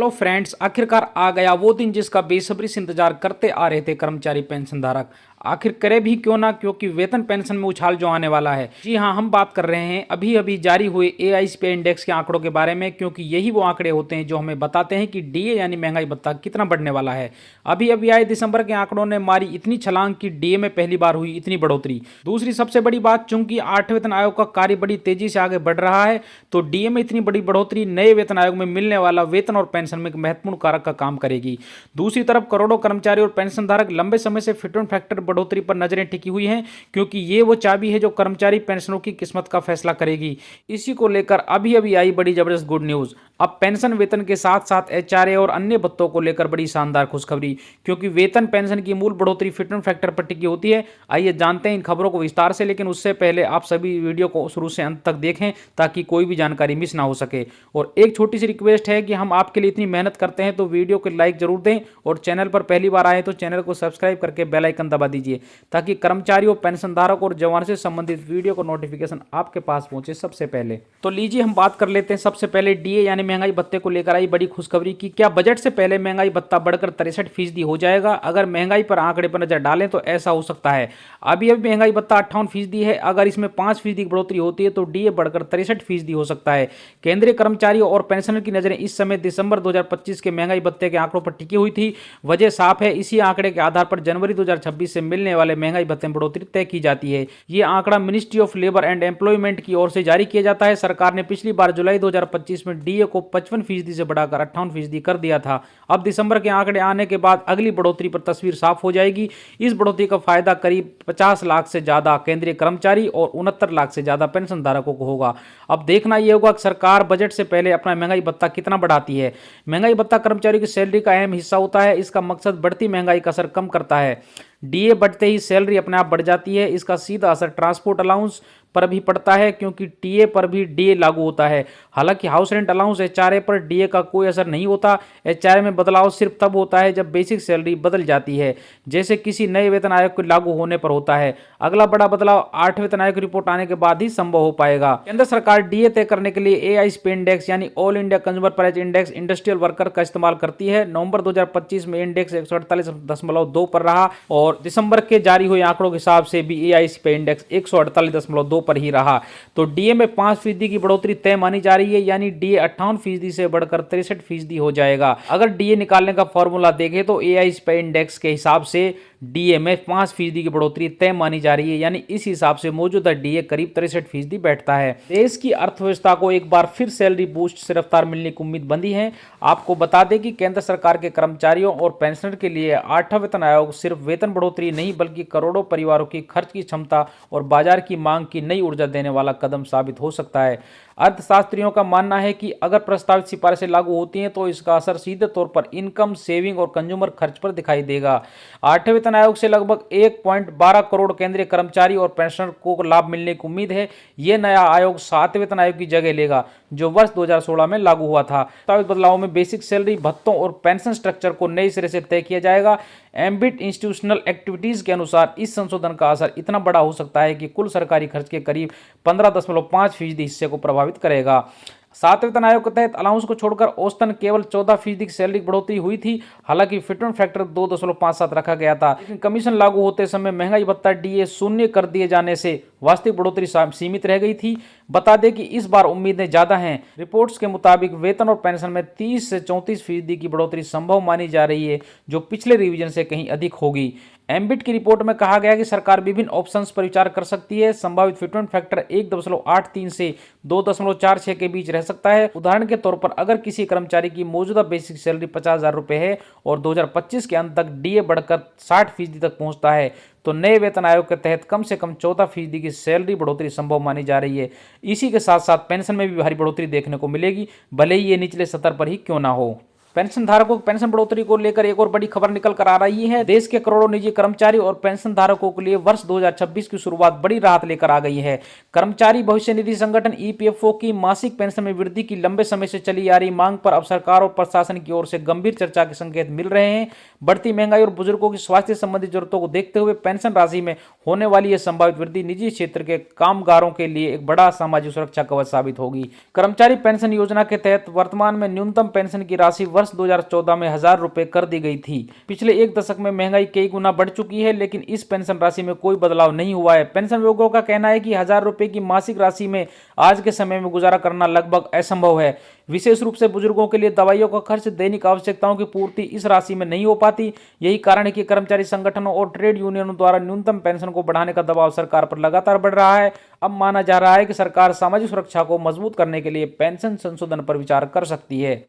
Hello friends, आखिरकार आ गया वो दिन जिसका बेसब्री से इंतजार करते आ रहे थे कर्मचारी पेंशन धारक। आखिर करे भी क्यों ना, क्योंकि वेतन पेंशन में उछाल जो आने वाला है। जी हाँ, हम बात कर रहे हैं अभी अभी जारी हुए एआईसीपी इंडेक्स के आंकड़ों के बारे में, क्योंकि यही वो आंकड़े होते हैं जो हमें बताते हैं कि डीए यानी महंगाई भत्ता कितना बढ़ने वाला है। अभी अभी आए दिसंबर के आंकड़ों ने मारी इतनी छलांग कि डीए में पहली बार हुई इतनी बढ़ोतरी। दूसरी सबसे बड़ी बात, चूंकि 8वें वेतन आयोग का कार्य बड़ी तेजी से आगे बढ़ रहा है, तो डीए में इतनी बड़ी बढ़ोतरी नए वेतन आयोग में मिलने वाला वेतन और पेंशन में एक महत्वपूर्ण कारक का काम करेगी। दूसरी तरफ करोड़ों कर्मचारी और पेंशन धारक लंबे समय से फिटमेंट फैक्टर बढ़ोतरी पर नजरें टिकी हुई हैं, क्योंकि ये वो चाबी है जो कर्मचारी पेंशनरों की किस्मत का फैसला करेगी। इसी को लेकर अभी अभी आई बड़ी जबरदस्त गुड न्यूज। अब पेंशन वेतन के साथ साथ एचआरए और अन्य भत्तों को लेकर बड़ी शानदार खुशखबरी, क्योंकि वेतन पेंशन की मूल बढ़ोतरी फिटमेंट फैक्टर पर टिकी होती है। आइए जानते हैं इन खबरों को विस्तार से, लेकिन उससे पहले आप सभी वीडियो को शुरू से अंत तक देखें ताकि कोई भी जानकारी मिस ना हो सके। और एक छोटी सी रिक्वेस्ट है कि हम आपके लिए इतनी मेहनत करते हैं तो वीडियो को लाइक जरूर दें, और चैनल पर पहली बार आए तो चैनल को सब्सक्राइब करके बेल आइकन दबा दीजिए, ताकि कर्मचारियों, पेंशनधारक और जवान से संबंधित वीडियो को नोटिफिकेशन आपके पास पहुंचे सबसे पहले। तो लीजिए हम बात कर लेते हैं सबसे पहले डीए यानी महंगाई भत्ते को लेकर आई बड़ी खुशखबरी की क्या बजट से पहले महंगाई भत्ता बढ़कर 63% हो जाएगा। अगर महंगाई पर आंकड़े पर नजर डालें तो ऐसा हो सकता है। अभी अभी महंगाई भत्ता 58% है, अगर इसमें 5% की बढ़ोतरी होती है तो डीए बढ़कर 63% हो सकता है। केंद्रीय कर्मचारियों और पेंशनर की नजरें इस समय दिसंबर 2025 के महंगाई भत्ते के आंकड़ों पर टिकी हुई थी। वजह साफ है, इसी आंकड़े के आधार पर जनवरी 2026 से मिलने वाले महंगाई भत्ते में बढ़ोतरी तय की जाती है। यह आंकड़ा ministry of labour and employment की ओर से जारी किया जाता है। सरकार ने पिछली बार जुलाई 2025 में डीए को 55% से बढ़ाकर 58% कर दिया था। अब दिसंबर के आंकड़े आने के बाद अगली बढ़ोतरी पर तस्वीर साफ हो जाएगी। इस बढ़ोतरी का फायदा करीब 50 लाख से ज्यादा केंद्रीय कर्मचारी और 69 लाख से ज्यादा पेंशन धारकों को होगा। अब देखना यह होगा कि सरकार बजट से पहले अपना महंगाई भत्ता कितना बढ़ाती है। महंगाई भत्ता कर्मचारियों की सैलरी का अहम हिस्सा होता है। इसका मकसद बढ़ती महंगाई का असर कम करता है। डीए बढ़ते ही सैलरी अपने आप बढ़ जाती है। इसका सीधा असर ट्रांसपोर्ट अलाउंस पर भी पड़ता है, क्योंकि टीए पर भी डीए लागू होता है। हालांकि हाउस रेंट अलाउंस एचआरए पर डीए का कोई असर नहीं होता। एचआरए में बदलाव सिर्फ तब होता है जब बेसिक सैलरी बदल जाती है, जैसे किसी नए वेतन आयोग के लागू होने पर होता है। अगला बड़ा बदलाव 8वें वेतन आयोग की रिपोर्ट आने के बाद ही संभव हो पाएगा। केंद्र सरकार डीए तय करने के लिए एआईसीपी इंडेक्स यानी all India consumer price index industrial worker का इस्तेमाल करती है। नवंबर 2025 में इंडेक्स 148.2 पर रहा, और दिसंबर के जारी हुए आंकड़ों के हिसाब से भी एआईसीपी इंडेक्स 148.2 पर ही रहा। तो डीए में 5% की बढ़ोतरी तय मानी जा रही है, यानी डीए 58% से बढ़कर 63% हो जाएगा। अगर डीए निकालने का फॉर्मूला देखें तो एआईसीपी इंडेक्स के हिसाब से डीए में 5% की बढ़ोतरी तय मानी जा रही है, यानी इस हिसाब से मौजूदा डीए करीब 63% बैठता है। देश की अर्थव्यवस्था को एक बार फिर सैलरी बूस्ट से रफ्तार मिलने की उम्मीद बंधी है। आपको बता दें कि केंद्र सरकार के कर्मचारियों और पेंशनर के लिए 8वां वेतन आयोग सिर्फ वेतन बढ़ोतरी नहीं, बल्कि करोड़ों परिवारों की खर्च की क्षमता और बाजार की मांग की नई ऊर्जा देने वाला कदम साबित हो सकता है। अर्थशास्त्रियों का मानना है कि अगर प्रस्तावित सिफारिशें लागू होती हैं तो इसका असर सीधे तौर पर इनकम, सेविंग और कंज्यूमर खर्च पर दिखाई देगा। 8वें वेतन आयोग से लगभग 1.12 करोड़ केंद्रीय कर्मचारी और पेंशनर को लाभ मिलने की उम्मीद है। यह नया आयोग 7वें वेतन आयोग की जगह लेगा, जो वर्ष 2016 में लागू हुआ था। प्रस्तावित बदलावों में बेसिक सैलरी, भत्तों और पेंशन स्ट्रक्चर को नए सिरे से तय किया जाएगा। एम्बिट इंस्टीट्यूशनल एक्टिविटीज के अनुसार इस संशोधन का असर इतना बड़ा हो सकता है कि कुल सरकारी खर्च के करीब 15.5% हिस्से को प्रभावित करेगा। 7वें वेतन आयोग के तहत अलाउंस को छोड़कर औसतन केवल 14% की सैलरी बढ़ोतरी हुई थी। हालांकि फिटमेंट फैक्टर 2.57 रखा गया था, लेकिन कमीशन लागू होते समय महंगाई भत्ता डीए शून्य कर दिए जाने से वास्तविक बढ़ोतरी सीमित रह गई थी। बता दें कि इस बार उम्मीदें ज्यादा हैं। रिपोर्ट्स के मुताबिक वेतन और पेंशन में 30 से 34% की बढ़ोतरी संभव मानी जा रही है, जो पिछले रिवीजन से कहीं अधिक होगी। एम्बिट की रिपोर्ट में कहा गया कि सरकार विभिन्न ऑप्शंस पर विचार कर सकती है। संभावित फिटमेंट फैक्टर 1.83 से 2.46 के बीच रह सकता है। उदाहरण के तौर पर अगर किसी कर्मचारी की मौजूदा बेसिक सैलरी 50,000 रुपए है और 2025 के अंत तक डीए बढ़कर 60% तक पहुंचता है, तो नए वेतन आयोग के तहत कम से कम 14% की सैलरी बढ़ोतरी संभव मानी जा रही है। इसी के साथ साथ पेंशन में भी भारी बढ़ोतरी देखने को मिलेगी, भले ही ये निचले स्तर पर ही क्यों ना हो। पेंशन धारकों की पेंशन बढ़ोतरी को लेकर एक और बड़ी खबर निकल कर आ रही है। देश के करोड़ों निजी कर्मचारी और पेंशन धारकों के लिए वर्ष 2026 की शुरुआत बड़ी राहत लेकर आ गई है। कर्मचारी भविष्य निधि संगठन ईपीएफओ की मासिक पेंशन में वृद्धि की लंबे समय से चली आ रही मांग पर अब सरकार और प्रशासन की ओर से गंभीर चर्चा के संकेत मिल रहे हैं। बढ़ती महंगाई और बुजुर्गों की स्वास्थ्य संबंधी जरूरतों को देखते हुए पेंशन राशि में होने वाली यह संभावित वृद्धि निजी क्षेत्र के कामगारों के लिए एक बड़ा सामाजिक सुरक्षा कवच साबित होगी। कर्मचारी पेंशन योजना के तहत वर्तमान में न्यूनतम पेंशन की राशि वर्ष वर्ष 2014 में 1000 रुपए कर दी गई थी। पिछले एक दशक में महंगाई कई गुना बढ़ चुकी है, लेकिन इस पेंशन राशि में कोई बदलाव नहीं हुआ है। पेंशनभोगियों का कहना है कि 1000 रुपए की मासिक राशि में आज के समय में गुजारा करना लगभग असंभव है। विशेष रूप से बुजुर्गों के लिए दवाइयों का खर्च, दैनिक आवश्यकताओं की पूर्ति इस राशि में नहीं हो पाती। यही कारण है कि कर्मचारी संगठनों और ट्रेड यूनियनों द्वारा न्यूनतम पेंशन को बढ़ाने का दबाव सरकार पर लगातार बढ़ रहा है। अब माना जा रहा है कि सरकार सामाजिक सुरक्षा को मजबूत करने के लिए पेंशन संशोधन पर विचार कर सकती है।